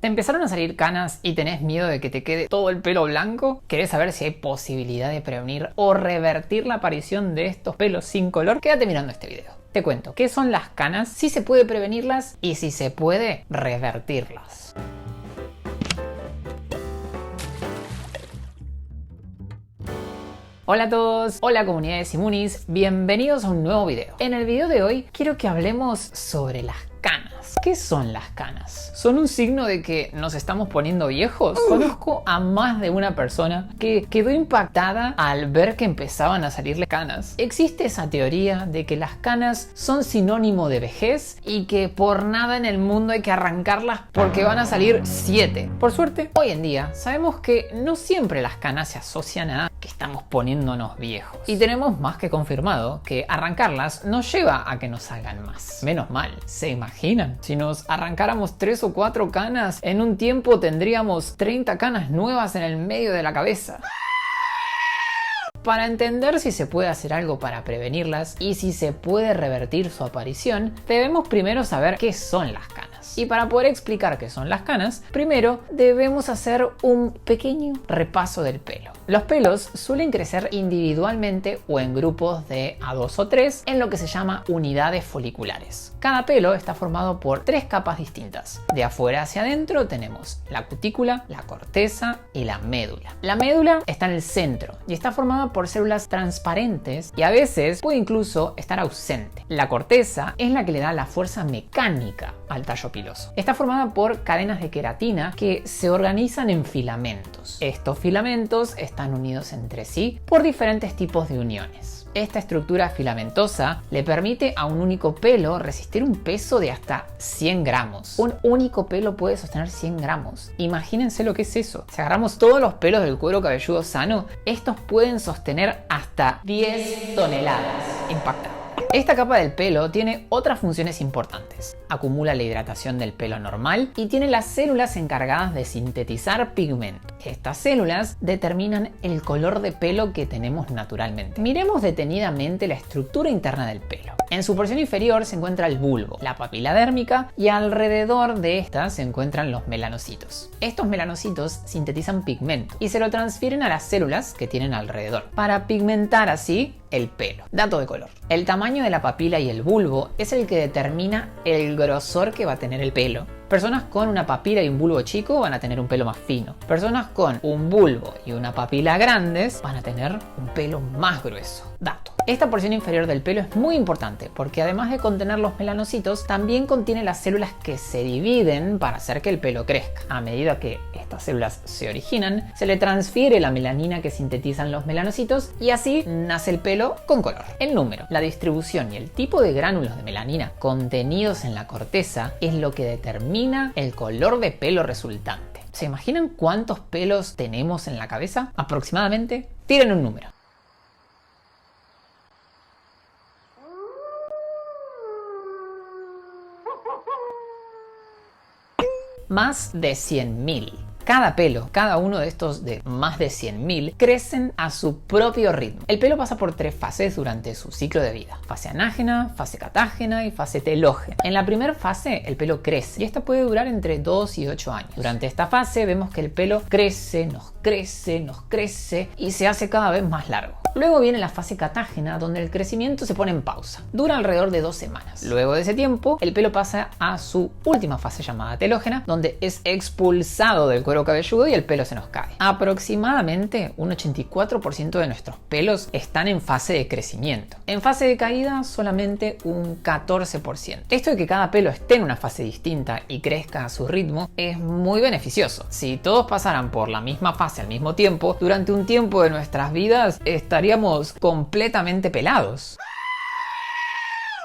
¿Te empezaron a salir canas y tenés miedo de que te quede todo el pelo blanco? ¿Querés saber si hay posibilidad de prevenir o revertir la aparición de estos pelos sin color? Quédate mirando este video. Te cuento qué son las canas, si se puede prevenirlas y si se puede revertirlas. Hola a todos, hola comunidad de Simunis, bienvenidos a un nuevo video. En el video de hoy quiero que hablemos sobre las canas. ¿Qué son las canas? ¿Son un signo de que nos estamos poniendo viejos? Conozco a más de una persona que quedó impactada al ver que empezaban a salirle canas. Existe esa teoría de que las canas son sinónimo de vejez y que por nada en el mundo hay que arrancarlas porque van a salir 7. Por suerte, hoy en día sabemos que no siempre las canas se asocian a que estamos poniéndonos viejos. Y tenemos más que confirmado que arrancarlas nos lleva a que nos salgan más. Menos mal, ¿se imaginan? Si nos arrancáramos 3 o 4 canas, en un tiempo tendríamos 30 canas nuevas en el medio de la cabeza. Para entender si se puede hacer algo para prevenirlas y si se puede revertir su aparición, debemos primero saber qué son las canas. Y para poder explicar qué son las canas, primero debemos hacer un pequeño repaso del pelo. Los pelos suelen crecer individualmente o en grupos de a 2 o 3 en lo que se llama unidades foliculares. Cada pelo está formado por 3 capas distintas. De afuera hacia adentro tenemos la cutícula, la corteza y la médula. La médula está en el centro y está formada por células transparentes y a veces puede incluso estar ausente. La corteza es la que le da la fuerza mecánica al tallo piloso. Está formada por cadenas de queratina que se organizan en filamentos. Estos filamentos están unidos entre sí por diferentes tipos de uniones. Esta estructura filamentosa le permite a un único pelo resistir un peso de hasta 100 gramos. Un único pelo puede sostener 100 gramos. Imagínense lo que es eso. Si agarramos todos los pelos del cuero cabelludo sano, estos pueden sostener hasta 10 toneladas. Impacta. Esta capa del pelo tiene otras funciones importantes. Acumula la hidratación del pelo normal y tiene las células encargadas de sintetizar pigmento. Estas células determinan el color de pelo que tenemos naturalmente. Miremos detenidamente la estructura interna del pelo. En su porción inferior se encuentra el bulbo, la papila dérmica y alrededor de esta se encuentran los melanocitos. Estos melanocitos sintetizan pigmento y se lo transfieren a las células que tienen alrededor para pigmentar así el pelo. Dato de color. El tamaño de la papila y el bulbo es el que determina el grosor que va a tener el pelo. Personas con una papila y un bulbo chico van a tener un pelo más fino. Personas con un bulbo y una papila grandes van a tener un pelo más grueso. Dato. Esta porción inferior del pelo es muy importante porque además de contener los melanocitos, también contiene las células que se dividen para hacer que el pelo crezca. A medida que estas células se originan, se le transfiere la melanina que sintetizan los melanocitos y así nace el pelo con color. El número, la distribución y el tipo de gránulos de melanina contenidos en la corteza es lo que determina el color de pelo resultante. ¿Se imaginan cuántos pelos tenemos en la cabeza? Aproximadamente, tiren un número. Más de 100.000. Cada pelo, cada uno de estos de más de 100.000, crecen a su propio ritmo. El pelo pasa por 3 fases durante su ciclo de vida. Fase anágena, fase catágena y fase telógena. En la primera fase el pelo crece y esta puede durar entre 2 y 8 años. Durante esta fase vemos que el pelo crece, nos crece y se hace cada vez más largo. Luego viene la fase catágena, donde el crecimiento se pone en pausa. Dura alrededor de 2 semanas. Luego de ese tiempo, el pelo pasa a su última fase llamada telógena, donde es expulsado del cuero cabelludo y el pelo se nos cae. Aproximadamente un 84% de nuestros pelos están en fase de crecimiento. En fase de caída, solamente un 14%. Esto de que cada pelo esté en una fase distinta y crezca a su ritmo es muy beneficioso. Si todos pasaran por la misma fase al mismo tiempo, durante un tiempo de nuestras vidas estaríamos completamente pelados.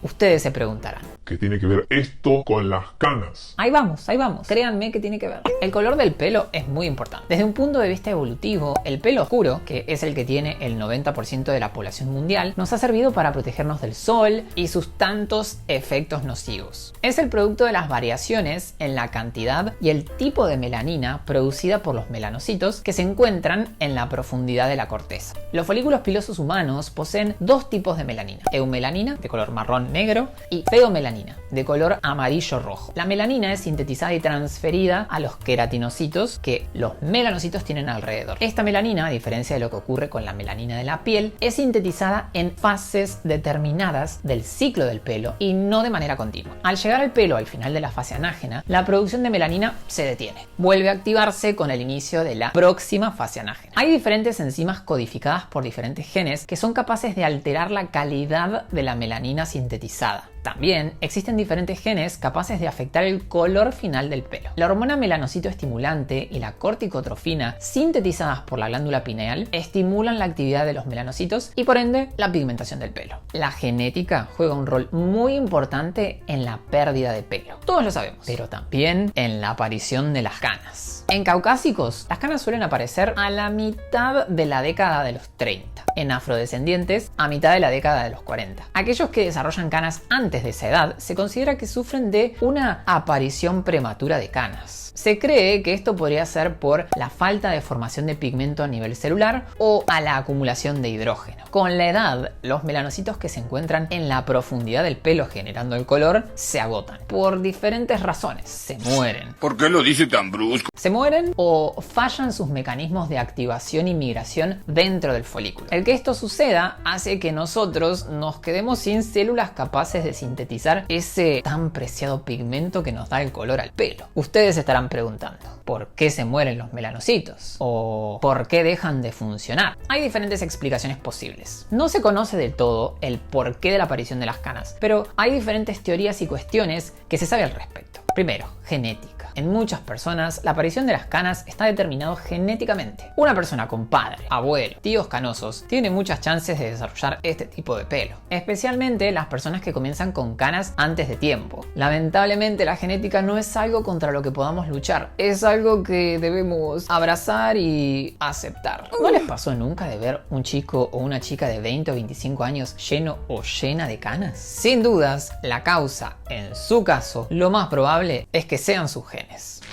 Ustedes se preguntarán, ¿qué tiene que ver esto con las canas? Ahí vamos, créanme que tiene que ver. El color del pelo es muy importante. Desde un punto de vista evolutivo, el pelo oscuro, que es el que tiene el 90% de la población mundial, nos ha servido para protegernos del sol y sus tantos efectos nocivos. Es el producto de las variaciones en la cantidad y el tipo de melanina producida por los melanocitos que se encuentran en la profundidad de la corteza. Los folículos pilosos humanos poseen 2 tipos de melanina: eumelanina, de color marrón negro, y feomelanina, de color amarillo-rojo. La melanina es sintetizada y transferida a los queratinocitos que los melanocitos tienen alrededor. Esta melanina, a diferencia de lo que ocurre con la melanina de la piel, es sintetizada en fases determinadas del ciclo del pelo y no de manera continua. Al llegar al pelo al final de la fase anágena, la producción de melanina se detiene. Vuelve a activarse con el inicio de la próxima fase anágena. Hay diferentes enzimas codificadas por diferentes genes que son capaces de alterar la calidad de la melanina sintetizada. También existen diferentes genes capaces de afectar el color final del pelo. La hormona melanocito estimulante y la corticotrofina, sintetizadas por la glándula pineal, estimulan la actividad de los melanocitos y por ende la pigmentación del pelo. La genética juega un rol muy importante en la pérdida de pelo. Todos lo sabemos, pero también en la aparición de las canas. En caucásicos, las canas suelen aparecer a la mitad de la década de los 30. En afrodescendientes, a mitad de la década de los 40. Aquellos que desarrollan canas antes de esa edad se considera que sufren de una aparición prematura de canas. Se cree que esto podría ser por la falta de formación de pigmento a nivel celular o a la acumulación de hidrógeno. Con la edad, los melanocitos que se encuentran en la profundidad del pelo generando el color se agotan por diferentes razones. Se mueren. ¿Por qué lo dice tan brusco? Se mueren o fallan sus mecanismos de activación y migración dentro del folículo. El que esto suceda hace que nosotros nos quedemos sin células capaces de sintetizar ese tan preciado pigmento que nos da el color al pelo. Ustedes estarán preguntando, ¿por qué se mueren los melanocitos? ¿O por qué dejan de funcionar? Hay diferentes explicaciones posibles. No se conoce del todo el porqué de la aparición de las canas, pero hay diferentes teorías y cuestiones que se sabe al respecto. Primero, genética. En muchas personas, la aparición de las canas está determinado genéticamente. Una persona con padre, abuelo, tíos canosos, tiene muchas chances de desarrollar este tipo de pelo. Especialmente las personas que comienzan con canas antes de tiempo. Lamentablemente, la genética no es algo contra lo que podamos luchar. Es algo que debemos abrazar y aceptar. ¿No les pasó nunca de ver un chico o una chica de 20 o 25 años lleno o llena de canas? Sin dudas, la causa, en su caso, lo más probable es que sean sus genes.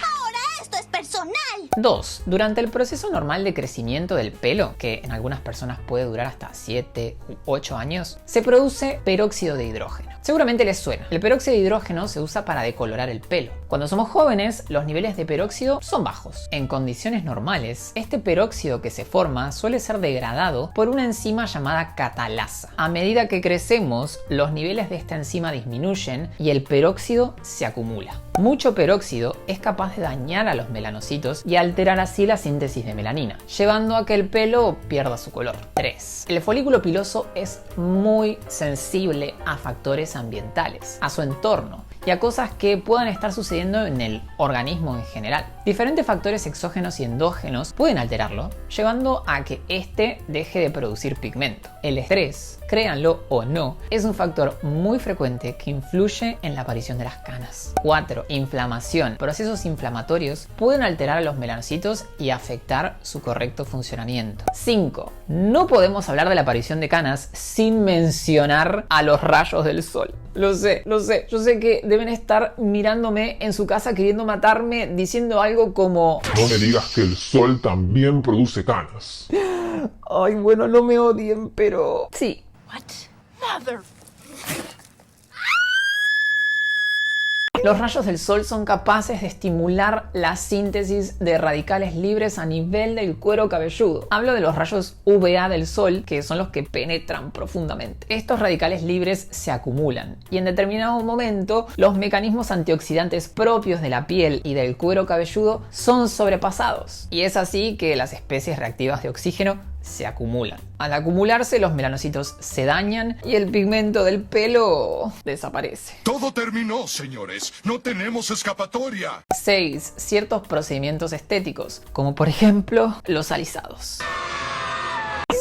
Ahora esto es personal. 2. Durante el proceso normal de crecimiento del pelo, que en algunas personas puede durar hasta 7 u 8 años, se produce peróxido de hidrógeno. Seguramente les suena. El peróxido de hidrógeno se usa para decolorar el pelo. Cuando somos jóvenes, los niveles de peróxido son bajos. En condiciones normales, este peróxido que se forma suele ser degradado por una enzima llamada catalasa. A medida que crecemos, los niveles de esta enzima disminuyen y el peróxido se acumula. Mucho peróxido es capaz de dañar a los melanocitos y alterar así la síntesis de melanina, llevando a que el pelo pierda su color. 3. El folículo piloso es muy sensible a factores ambientales, a su entorno y a cosas que puedan estar sucediendo en el organismo en general. Diferentes factores exógenos y endógenos pueden alterarlo, llevando a que éste deje de producir pigmento. El estrés, créanlo o no, es un factor muy frecuente que influye en la aparición de las canas. 4. Inflamación. Procesos inflamatorios pueden alterar a los melanocitos y afectar su correcto funcionamiento. 5. No podemos hablar de la aparición de canas sin mencionar a los rayos del sol. Lo sé. Yo sé que deben estar mirándome en su casa queriendo matarme diciendo algo como... No me digas que el sol también produce canas. Ay, bueno, no me odien, pero... sí. What? Mother... Los rayos del sol son capaces de estimular la síntesis de radicales libres a nivel del cuero cabelludo. Hablo de los rayos UVA del sol, que son los que penetran profundamente. Estos radicales libres se acumulan y en determinado momento los mecanismos antioxidantes propios de la piel y del cuero cabelludo son sobrepasados. Y es así que las especies reactivas de oxígeno se acumulan. Al acumularse, los melanocitos se dañan y el pigmento del pelo desaparece. Todo terminó, señores. No tenemos escapatoria. 6. Ciertos procedimientos estéticos, como por ejemplo los alisados.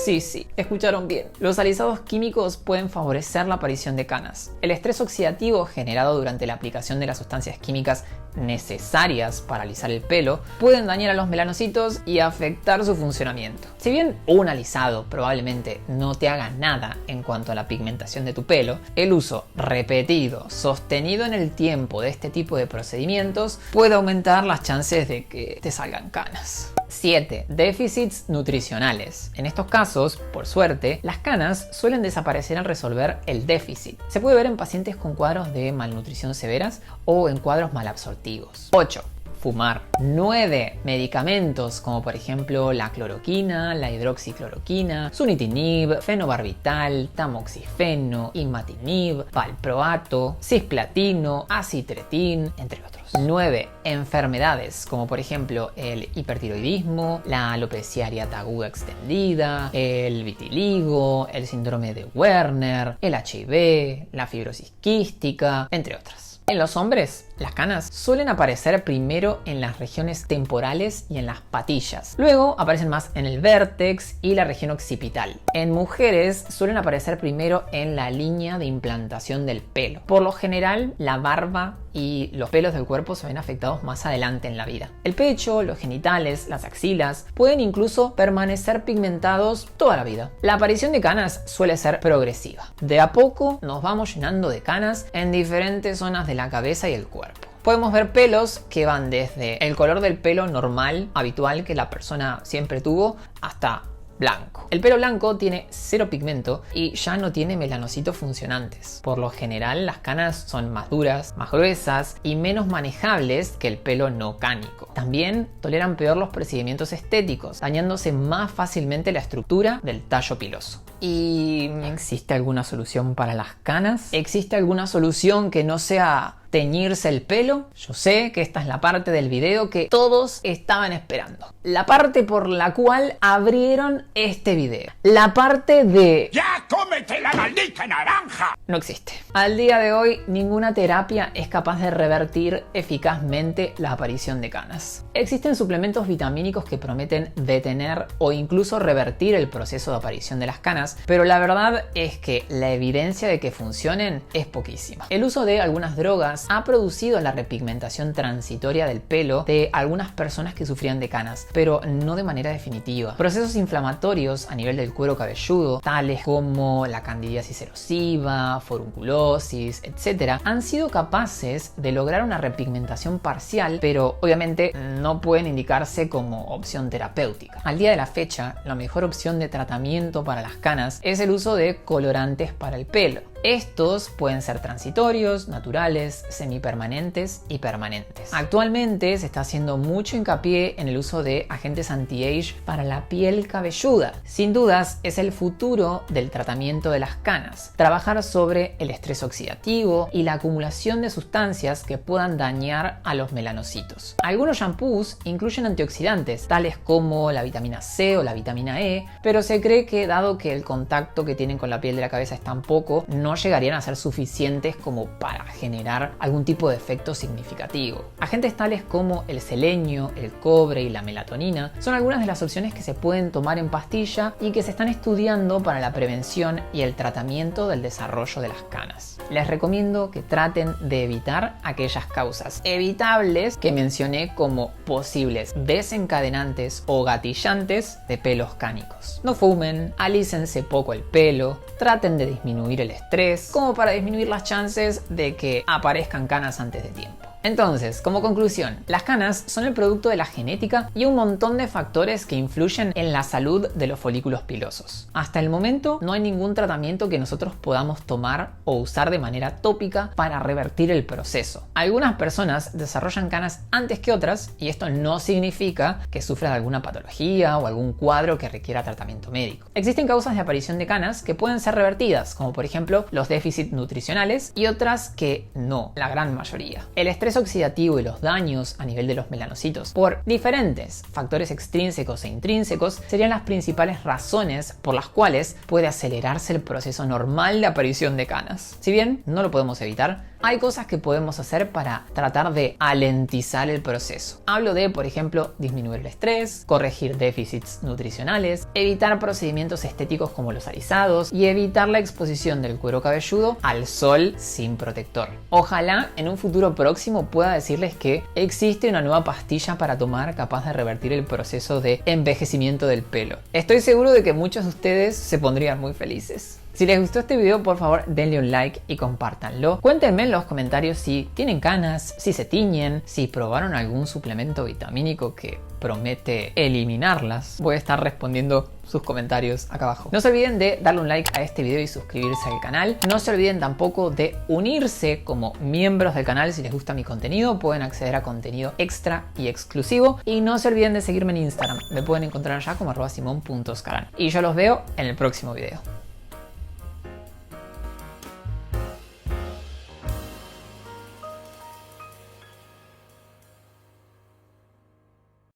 Sí, escucharon bien. Los alisados químicos pueden favorecer la aparición de canas. El estrés oxidativo generado durante la aplicación de las sustancias químicas necesarias para alisar el pelo pueden dañar a los melanocitos y afectar su funcionamiento. Si bien un alisado probablemente no te haga nada en cuanto a la pigmentación de tu pelo, el uso repetido, sostenido en el tiempo de este tipo de procedimientos puede aumentar las chances de que te salgan canas. 7. Déficits nutricionales. En estos casos, por suerte, las canas suelen desaparecer al resolver el déficit. Se puede ver en pacientes con cuadros de malnutrición severas o en cuadros malabsortivos. 8. Fumar. 9. Medicamentos como por ejemplo la cloroquina, la hidroxicloroquina, sunitinib, fenobarbital, tamoxifeno, imatinib, valproato, cisplatino, acitretin, entre otros. 9. Enfermedades como por ejemplo el hipertiroidismo, la alopecia areata aguda extendida, el vitiligo, el síndrome de Werner, el HIV, la fibrosis quística, entre otras. En los hombres, las canas suelen aparecer primero en las regiones temporales y en las patillas. Luego aparecen más en el vértex y la región occipital. En mujeres suelen aparecer primero en la línea de implantación del pelo. Por lo general, la barba y los pelos del cuerpo se ven afectados más adelante en la vida. El pecho, los genitales, las axilas pueden incluso permanecer pigmentados toda la vida. La aparición de canas suele ser progresiva. De a poco nos vamos llenando de canas en diferentes zonas de la cabeza y el cuerpo. Podemos ver pelos que van desde el color del pelo normal, habitual que la persona siempre tuvo, hasta blanco. El pelo blanco tiene cero pigmento y ya no tiene melanocitos funcionantes. Por lo general, las canas son más duras, más gruesas y menos manejables que el pelo no cánico. También toleran peor los procedimientos estéticos, dañándose más fácilmente la estructura del tallo piloso. ¿Y existe alguna solución para las canas? ¿Existe alguna solución que no sea teñirse el pelo? Yo sé que esta es la parte del video que todos estaban esperando. La parte por la cual abrieron este video. La parte de... ¡Ya cómete la maldita naranja! No existe. Al día de hoy, ninguna terapia es capaz de revertir eficazmente la aparición de canas. Existen suplementos vitamínicos que prometen detener o incluso revertir el proceso de aparición de las canas, pero la verdad es que la evidencia de que funcionen es poquísima. El uso de algunas drogas ha producido la repigmentación transitoria del pelo de algunas personas que sufrían de canas, pero no de manera definitiva. Procesos inflamatorios a nivel del cuero cabelludo, tales como la candidiasis erosiva, forunculosis, etc., han sido capaces de lograr una repigmentación parcial, pero obviamente no pueden indicarse como opción terapéutica. Al día de la fecha, la mejor opción de tratamiento para las canas es el uso de colorantes para el pelo. Estos pueden ser transitorios, naturales, semipermanentes y permanentes. Actualmente se está haciendo mucho hincapié en el uso de agentes anti-age para la piel cabelluda. Sin dudas, es el futuro del tratamiento de las canas. Trabajar sobre el estrés oxidativo y la acumulación de sustancias que puedan dañar a los melanocitos. Algunos shampoos incluyen antioxidantes, tales como la vitamina C o la vitamina E, pero se cree que dado que el contacto que tienen con la piel de la cabeza es tan poco, no llegarían a ser suficientes como para generar algún tipo de efecto significativo. Agentes tales como el selenio, el cobre y la melatonina son algunas de las opciones que se pueden tomar en pastilla y que se están estudiando para la prevención y el tratamiento del desarrollo de las canas. Les recomiendo que traten de evitar aquellas causas evitables que mencioné como posibles desencadenantes o gatillantes de pelos cánicos. No fumen, alícense poco el pelo, traten de disminuir el estrés, como para disminuir las chances de que aparezcan canas antes de tiempo. Entonces, como conclusión, las canas son el producto de la genética y un montón de factores que influyen en la salud de los folículos pilosos. Hasta el momento no hay ningún tratamiento que nosotros podamos tomar o usar de manera tópica para revertir el proceso. Algunas personas desarrollan canas antes que otras y esto no significa que sufran alguna patología o algún cuadro que requiera tratamiento médico. Existen causas de aparición de canas que pueden ser revertidas, como por ejemplo los déficits nutricionales, y otras que no, la gran mayoría. El estrés oxidativo y los daños a nivel de los melanocitos por diferentes factores extrínsecos e intrínsecos serían las principales razones por las cuales puede acelerarse el proceso normal de aparición de canas. Si bien no lo podemos evitar, hay cosas que podemos hacer para tratar de alentizar el proceso. Hablo de, por ejemplo, disminuir el estrés, corregir déficits nutricionales, evitar procedimientos estéticos como los alisados y evitar la exposición del cuero cabelludo al sol sin protector. Ojalá en un futuro próximo pueda decirles que existe una nueva pastilla para tomar capaz de revertir el proceso de envejecimiento del pelo. Estoy seguro de que muchos de ustedes se pondrían muy felices. Si les gustó este video, por favor denle un like y compártanlo. Cuéntenme en los comentarios si tienen canas, si se tiñen, si probaron algún suplemento vitamínico que promete eliminarlas. Voy a estar respondiendo sus comentarios acá abajo. No se olviden de darle un like a este video y suscribirse al canal. No se olviden tampoco de unirse como miembros del canal si les gusta mi contenido. Pueden acceder a contenido extra y exclusivo. Y no se olviden de seguirme en Instagram. Me pueden encontrar allá como @simon.scaran. Y yo los veo en el próximo video.